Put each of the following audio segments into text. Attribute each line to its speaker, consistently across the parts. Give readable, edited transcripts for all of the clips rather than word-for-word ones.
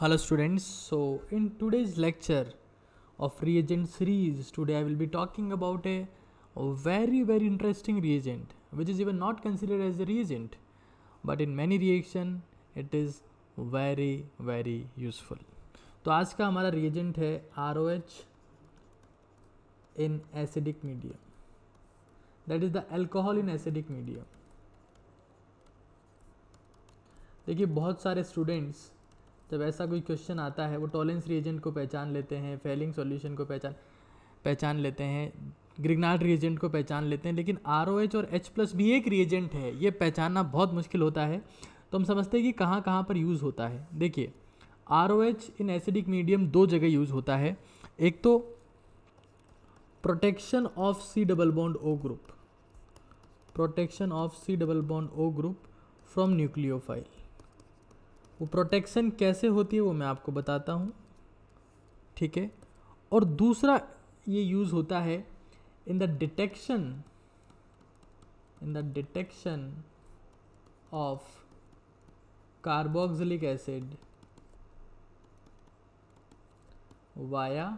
Speaker 1: Hello students, so in today's lecture of reagent series, today I will be talking about a very interesting reagent which is even not considered as a reagent, but in many reaction it is very useful. तो आज का हमारा reagent है ROH in acidic medium, that is the alcohol in acidic medium. देखिए बहुत सारे students जब ऐसा कोई क्वेश्चन आता है वो टॉलेंस रिएजेंट को पहचान लेते हैं, फेलिंग सॉल्यूशन को पहचान लेते हैं, ग्रिग्नार्ड रिएजेंट को पहचान लेते हैं, लेकिन ROH और H+ भी एक रिएजेंट है, ये पहचानना बहुत मुश्किल होता है. तो हम समझते हैं कि कहाँ पर यूज़ होता है. देखिए ROH इन एसिडिक मीडियम दो जगह यूज़ होता है. एक तो protection of C double bond O group, protection of C double bond O group from nucleophile. वो प्रोटेक्शन कैसे होती है वो मैं आपको बताता हूँ, ठीक है. और दूसरा ये यूज़ होता है इन the detection of carboxylic acid via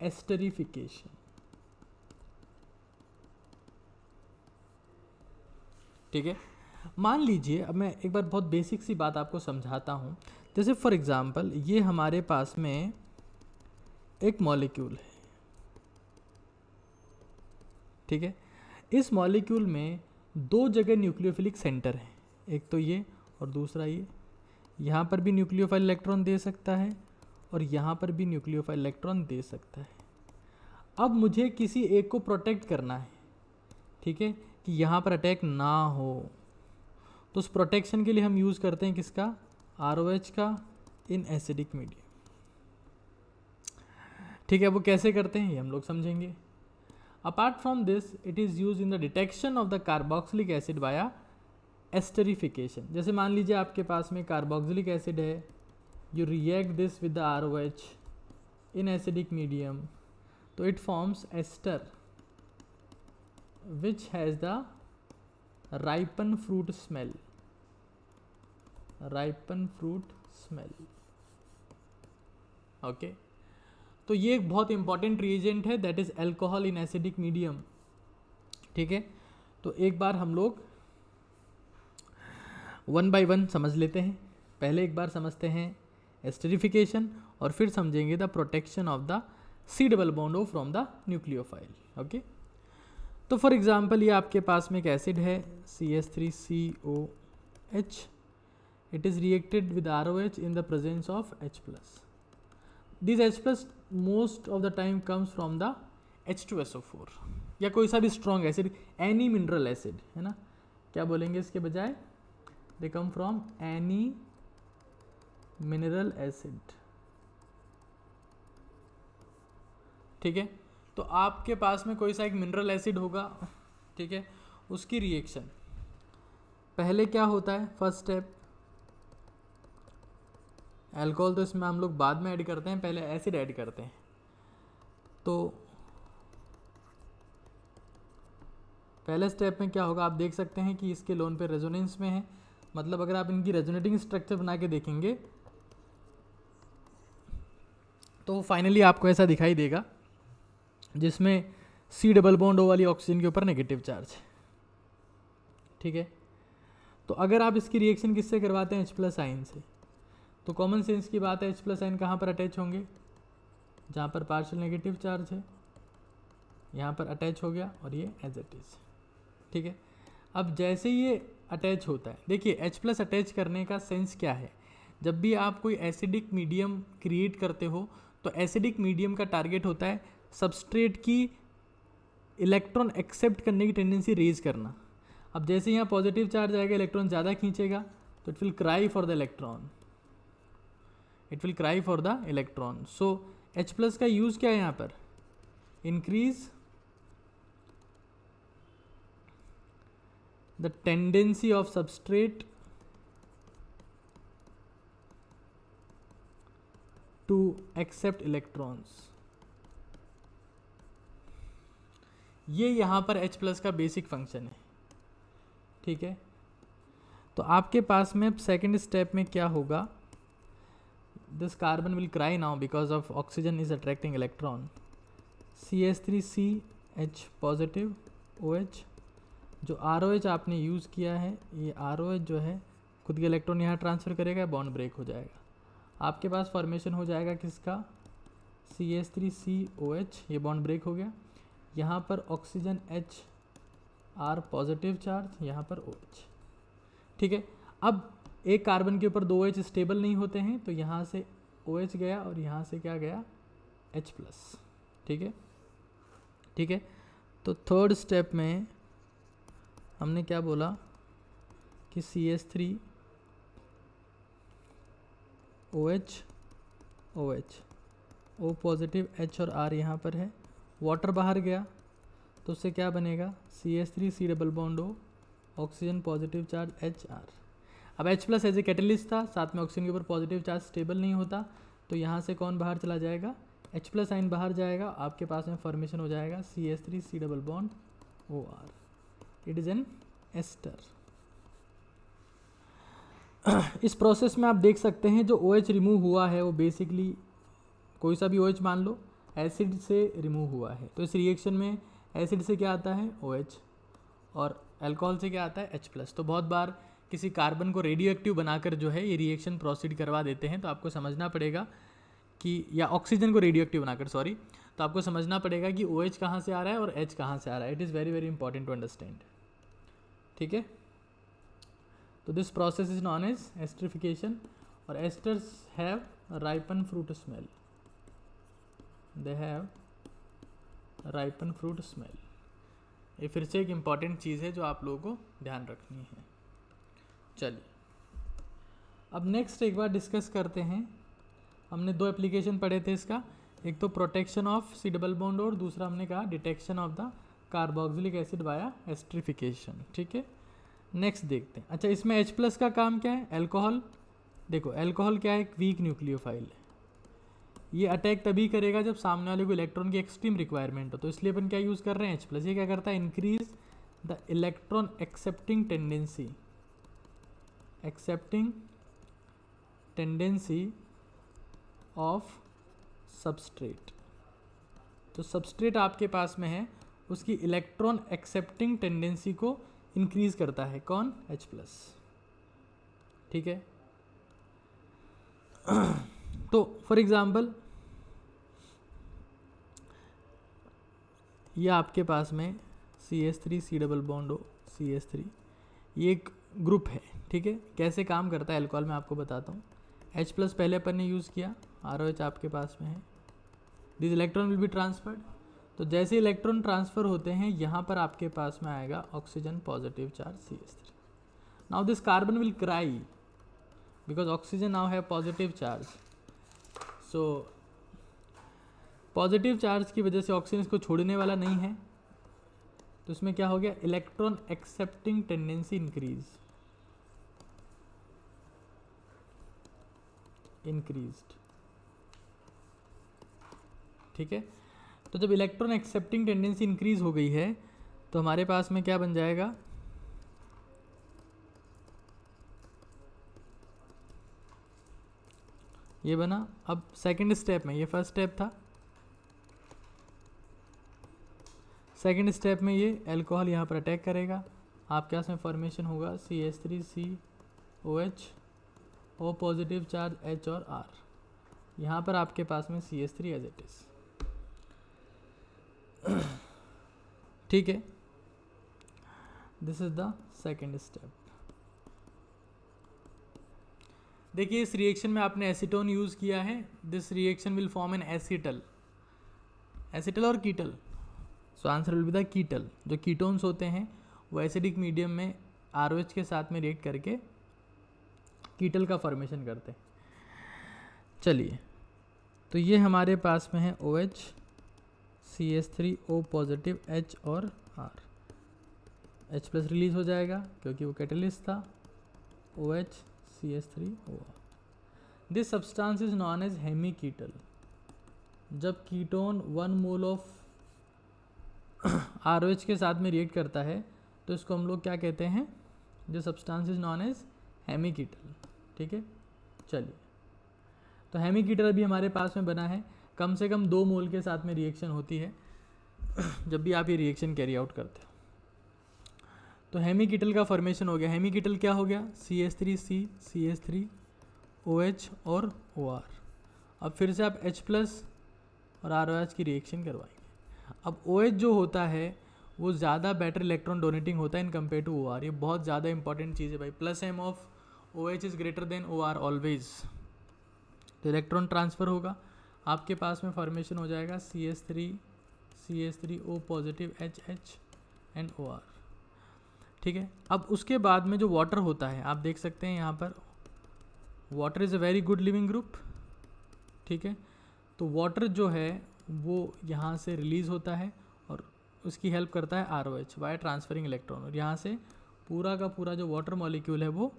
Speaker 1: esterification. ठीक है. मान लीजिए, अब मैं एक बार बहुत बेसिक सी बात आपको समझाता हूँ. जैसे फॉर एग्जांपल ये हमारे पास में एक मॉलिक्यूल है, ठीक है. इस मॉलिक्यूल में दो जगह न्यूक्लियोफिलिक सेंटर है, एक तो ये और दूसरा ये. यहाँ पर भी न्यूक्लियोफाइल इलेक्ट्रॉन दे सकता है और यहाँ पर भी न्यूक्लियोफाइल इलेक्ट्रॉन दे सकता है. अब मुझे किसी एक को प्रोटेक्ट करना है, ठीक है, कि यहाँ पर अटैक ना हो. तो उस प्रोटेक्शन के लिए हम यूज़ करते हैं किसका, ROH का इन एसिडिक मीडियम. ठीक है. वो कैसे करते हैं ये हम लोग समझेंगे. Apart from this it is use in the detection of the carboxylic acid via esterification. जैसे मान लीजिए आपके पास में कार्बोक्सिलिक एसिड है, you react this with the ROH in acidic medium, तो it forms ester which has the ripen fruit smell. Okay. तो ये एक बहुत इंपॉर्टेंट रिएजेंट है, that is alcohol in acidic medium. ठीक है. तो एक बार हम लोग वन बाय वन समझ लेते हैं. पहले एक बार समझते हैं एस्टरिफिकेशन और फिर समझेंगे the protection of the C double bond O from the nucleophile. Okay. तो फॉर एग्जाम्पल ये आपके पास में एक एसिड है CH3COH. It is reacted with ROH in the presence of H+. This H+ most of the time comes from the H2SO4 या कोई सा भी strong acid, any mineral acid है ना. क्या बोलेंगे इसके बजाय, they come from any mineral acid. ठीक है. तो आपके पास में कोई सा एक मिनरल एसिड होगा, ठीक है. उसकी रिएक्शन पहले क्या होता है, फर्स्ट स्टेप अल्कोहल तो इसमें हम लोग बाद में ऐड करते हैं, पहले एसिड ऐड करते हैं. तो पहले स्टेप में क्या होगा, आप देख सकते हैं कि इसके लोन पे रेजोनेंस में है. मतलब अगर आप इनकी रेजोनेटिंग स्ट्रक्चर बना के देखेंगे तो फाइनली आपको ऐसा दिखाई देगा जिसमें C डबल बॉन्ड O वाली ऑक्सीजन के ऊपर नेगेटिव चार्ज है. ठीक है. तो अगर आप इसकी रिएक्शन किससे करवाते हैं, H+ आयन से, तो कॉमन सेंस की बात है H+ आयन कहाँ पर अटैच होंगे, जहाँ पर पार्शियल नेगेटिव चार्ज है, यहाँ पर अटैच हो गया और ये एज इट इज. ठीक है. अब जैसे ये अटैच होता है, देखिए H+ अटैच करने का सेंस क्या है. जब भी आप कोई एसिडिक मीडियम क्रिएट करते हो तो एसिडिक मीडियम का टारगेट होता है सबस्ट्रेट की इलेक्ट्रॉन एक्सेप्ट करने की टेंडेंसी रेज करना. अब जैसे यहाँ पॉजिटिव चार्ज आएगा, इलेक्ट्रॉन ज़्यादा खींचेगा तो it will cry for the electron. So H+ का यूज़ क्या है यहाँ पर, increase the tendency of substrate to accept electrons. ये यहाँ पर H+ का बेसिक फंक्शन है. ठीक है. तो आपके पास में सेकंड स्टेप में क्या होगा, this carbon will cry now because of oxygen is attracting electron. CH3CH positive OH, जो ROH आपने यूज़ किया है, ये ROH जो है खुद के इलेक्ट्रॉन यहाँ ट्रांसफ़र करेगा, बॉन्ड ब्रेक हो जाएगा, आपके पास फॉर्मेशन हो जाएगा किसका, CH3COH, ये बॉन्ड ब्रेक हो गया, यहाँ पर oxygen H R positive charge, यहाँ पर OH, ठीक है। अब एक कार्बन के ऊपर 2 OH स्टेबल नहीं होते हैं, तो यहाँ से OH गया और यहाँ से क्या गया, H प्लस, ठीक है, ठीक है। तो थर्ड स्टेप में हमने क्या बोला कि CH3 OH OH, O positive H और R यहाँ पर है, वाटर बाहर गया तो उससे क्या बनेगा, CH3 C double bond O, oxygen positive charge H R। अब H plus as a catalyst था, साथ में ऑक्सीजन के ऊपर पॉजिटिव चार्ज स्टेबल नहीं होता, तो यहाँ से कौन बाहर चला जाएगा, H प्लस आइन बाहर जाएगा, आपके पास में फॉर्मेशन हो जाएगा CH3 C double bond OR, it is an ester. इस प्रोसेस में आप देख सकते हैं जो OH रिमूव हुआ है वो बेसिकली कोई सा भी OH मान लो एसिड से रिमूव हुआ है, तो इस रिएक्शन में एसिड से क्या आता है OH और अल्कोहल से क्या आता है H प्लस। तो बहुत बार किसी कार्बन को रेडियो एक्टिव बनाकर जो है ये रिएक्शन प्रोसीड करवा देते हैं, तो आपको समझना पड़ेगा कि, या ऑक्सीजन को रेडियो एक्टिव बनाकर, सॉरी, तो आपको समझना पड़ेगा कि OH कहाँ से आ रहा है और H कहाँ से आ रहा है। It is very very important to understand, ठीक है। तो this process is known as esterification, और esters have ripen fruit smell, they have ripen fruit smell. ये फिर से एक इम्पॉर्टेंट चीज़ है जो आप लोगों को ध्यान रखनी है। चलिए अब नेक्स्ट एक बार डिस्कस करते हैं। हमने 2 एप्लीकेशन पढ़े थे इसका, एक तो protection of C double bond और दूसरा हमने कहा detection of the carboxylic acid बाया एस्टरिफिकेशन, ठीक है। नेक्स्ट देखते हैं। अच्छा, इसमें H प्लस का काम क्या है, अल्कोहल। देखो अल्कोहल क्या है, एक वीक न्यूक्लियोफाइल है, ये अटैक तभी करेगा जब सामने वाले को इलेक्ट्रॉन की एक्सट्रीम रिक्वायरमेंट हो, तो इसलिए अपन क्या यूज़ कर रहे हैं H प्लस। ये क्या करता है, increase the electron accepting tendency of substrate. तो सबस्ट्रेट आपके पास में है, उसकी इलेक्ट्रॉन एक्सेप्टिंग टेंडेंसी को इंक्रीज करता है, कौन, H प्लस, ठीक है। तो फॉर एग्जाम्पल ये आपके पास में CH3 C double bond O CH3, ये एक ग्रुप है, ठीक है। कैसे काम करता है अल्कोहल मैं आपको बताता हूँ। H प्लस पहले अपन ने यूज़ किया, ROH आपके पास में है, this electron will be transferred. तो जैसे इलेक्ट्रॉन ट्रांसफ़र होते हैं यहाँ पर आपके पास में आएगा oxygen positive charge CH3। Now this carbon will cry because oxygen now have positive charge, so positive charge की वजह से ऑक्सीजन इसको छोड़ने वाला नहीं है, तो इसमें क्या हो गया, इलेक्ट्रॉन एक्सेप्टिंग टेंडेंसी इंक्रीज्ड, ठीक है। तो जब इलेक्ट्रॉन एक्सेप्टिंग टेंडेंसी इंक्रीज हो गई है तो हमारे पास में क्या बन जाएगा, ये बना। अब सेकंड स्टेप में, ये फर्स्ट स्टेप था, सेकंड स्टेप में ये अल्कोहल यहाँ पर अटैक करेगा, आपके पास में फॉर्मेशन होगा CH3COH, O positive charge H और R, यहाँ पर आपके पास में CH3 एज इट इज, ठीक है। This is the second step. देखिए इस रिएक्शन में आपने एसीटोन यूज़ किया है, this reaction will form an acetal और ketal, so answer will be the ketal. जो कीटोन्स होते हैं वो एसिडिक मीडियम में ROH के साथ में रिएक्ट करके कीटल का फॉर्मेशन करते हैं। चलिए, तो ये हमारे पास में है OH CH3 O positive H और R, H प्लस रिलीज हो जाएगा क्योंकि वो कैटलिस्ट था, OH CH3 OR। This substance is known as hemiketal. जब कीटोन 1 मोल ऑफ ROH के साथ में रिएक्ट करता है तो इसको हम लोग क्या कहते हैं, जो सब्सटेंस इज नॉन एज हेमीकीटल, ठीक है। चलिए, तो हेमीकीटल भी हमारे पास में बना है, कम से कम 2 मोल के साथ में रिएक्शन होती है जब भी आप ये रिएक्शन कैरी आउट करते हो। तो हेमीकीटल का फॉर्मेशन हो गया। हेमीकीटल क्या हो गया, CH3C CH3OH और OR। अब फिर से आप H+ और ROH की रिएक्शन करवाएंगे। अब OH जो होता है वो ज़्यादा बेटर इलेक्ट्रॉन डोनेटिंग होता है इन कंपेयर टू OR। ये बहुत ज़्यादा इंपॉर्टेंट चीज़ है भाई। +m of OH is greater than OR always. तो इलेक्ट्रॉन ट्रांसफ़र होगा, आपके पास में फॉर्मेशन हो जाएगा CH3O positive HH and OR। ठीक है। अब उसके बाद में जो वाटर होता है, आप देख सकते हैं यहाँ पर water is a very good leaving group. ठीक है। तो वाटर जो है वो यहाँ से रिलीज़ होता है और उसकी हेल्प करता है ROH बाय ट्रांसफरिंग इलेक्ट्रॉन, और यहाँ से पूरा का पूरा जो वाटर मॉलिक्यूल है वो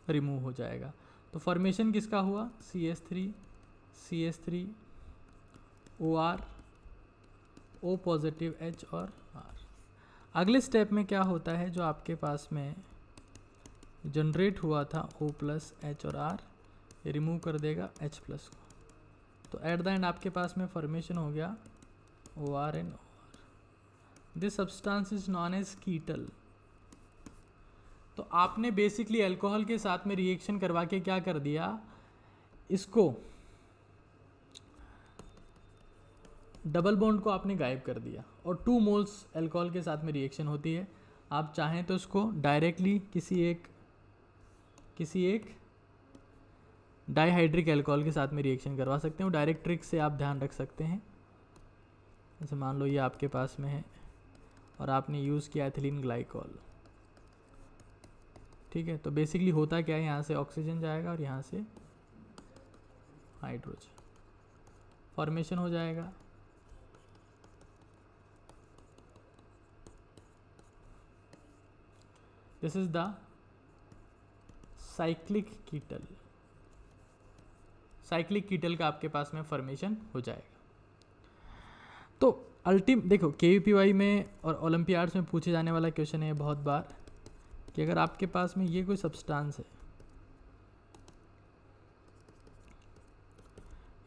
Speaker 1: रिमूव हो जाएगा। तो फॉर्मेशन किसका हुआ, CH3 OR O positive H और R। अगले स्टेप में क्या होता है, जो आपके पास में जनरेट हुआ था O+H और R, ये रिमूव कर देगा H+ को। तो एट द एंड आपके पास में फॉर्मेशन हो गया OR and OR। This substance is known as ketal. तो आपने बेसिकली अल्कोहल के साथ में रिएक्शन करवा के क्या कर दिया, इसको डबल बॉन्ड को आपने गायब कर दिया, और 2 मोल्स अल्कोहल के साथ में रिएक्शन होती है। आप चाहें तो इसको डायरेक्टली किसी एक डाइहाइड्रिक अल्कोहल के साथ में रिएक्शन करवा सकते हैं। डायरेक्ट ट्रिक से आप ध्यान रख सकते हैं। जैसे मान लो ये आपके पास में है और आपने यूज़ किया एथिलीन ग्लाइकॉल। ठीक है। तो बेसिकली होता क्या है, यहाँ से ऑक्सीजन जाएगा और यहाँ से हाइड्रोजन, फॉर्मेशन हो जाएगा। This is the cyclic ketal. Cyclic ketal का आपके पास में फॉर्मेशन हो जाएगा। तो देखो KVPY में और ओलंपियाड्स में पूछे जाने वाला क्वेश्चन है बहुत बार कि अगर आपके पास में ये कोई सब्सटेंस है,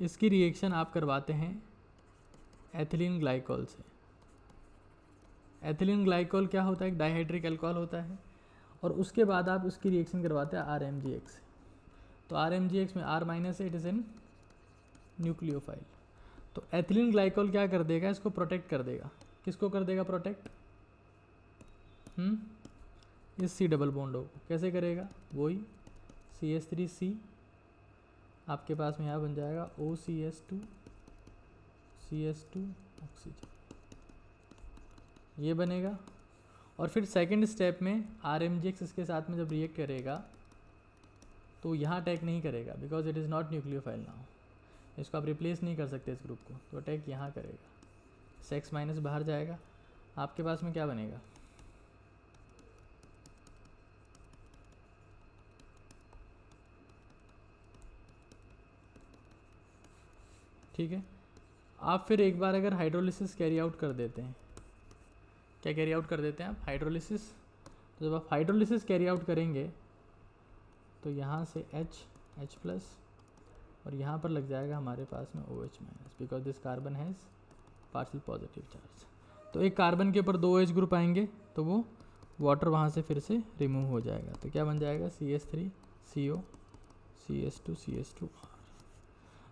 Speaker 1: इसकी रिएक्शन आप करवाते हैं एथिलीन ग्लाइकॉल से। एथिलीन ग्लाइकॉल क्या होता है, एक डाइहाइड्रिक अल्कोहल होता है, और उसके बाद आप उसकी रिएक्शन करवाते हैं RMGX से। तो RMGX में R- है, इट इज़ एन न्यूक्लियोफाइल। तो एथिलीन ग्लाइकॉल क्या कर देगा, इसको प्रोटेक्ट कर देगा। किसको कर देगा प्रोटेक्ट, इस C डबल बॉन्ड को कैसे करेगा, वही CH3C आपके पास में यहाँ बन जाएगा OCH2 ऑक्सीजन, ये बनेगा। और फिर सेकंड स्टेप में RMGX इसके साथ में जब रिएक्ट करेगा तो यहाँ अटैक नहीं करेगा, because it is not nucleophile now. इसको आप रिप्लेस नहीं कर सकते इस ग्रुप को, तो अटैक यहाँ करेगा। X- बाहर जाएगा, आपके पास में क्या बनेगा, ठीक है। आप फिर एक बार अगर हाइड्रोलिसिस कैरी आउट कर देते हैं, क्या कैरी आउट कर देते हैं आप, हाइड्रोलिसिस। तो जब आप हाइड्रोलिसिस कैरी आउट करेंगे तो यहाँ से H+ और यहाँ पर लग जाएगा हमारे पास में OH-, because this carbon has partial positive charge. तो एक कार्बन के ऊपर 2 OH ग्रुप आएंगे तो वो वाटर वहाँ से फिर से रिमूव हो जाएगा। तो क्या बन जाएगा, CH3CO CH2R।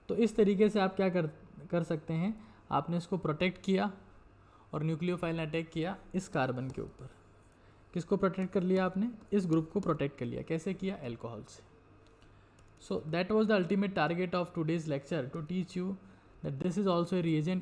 Speaker 1: तो इस तरीके से आप क्या कर सकते हैं, आपने इसको प्रोटेक्ट किया और न्यूक्लियोफाइल ने अटैक किया इस कार्बन के ऊपर। किसको प्रोटेक्ट कर लिया आपने, इस ग्रुप को प्रोटेक्ट कर लिया। कैसे किया, अल्कोहल से। So that was the ultimate target of today's lecture, to teach you that this is also a reagent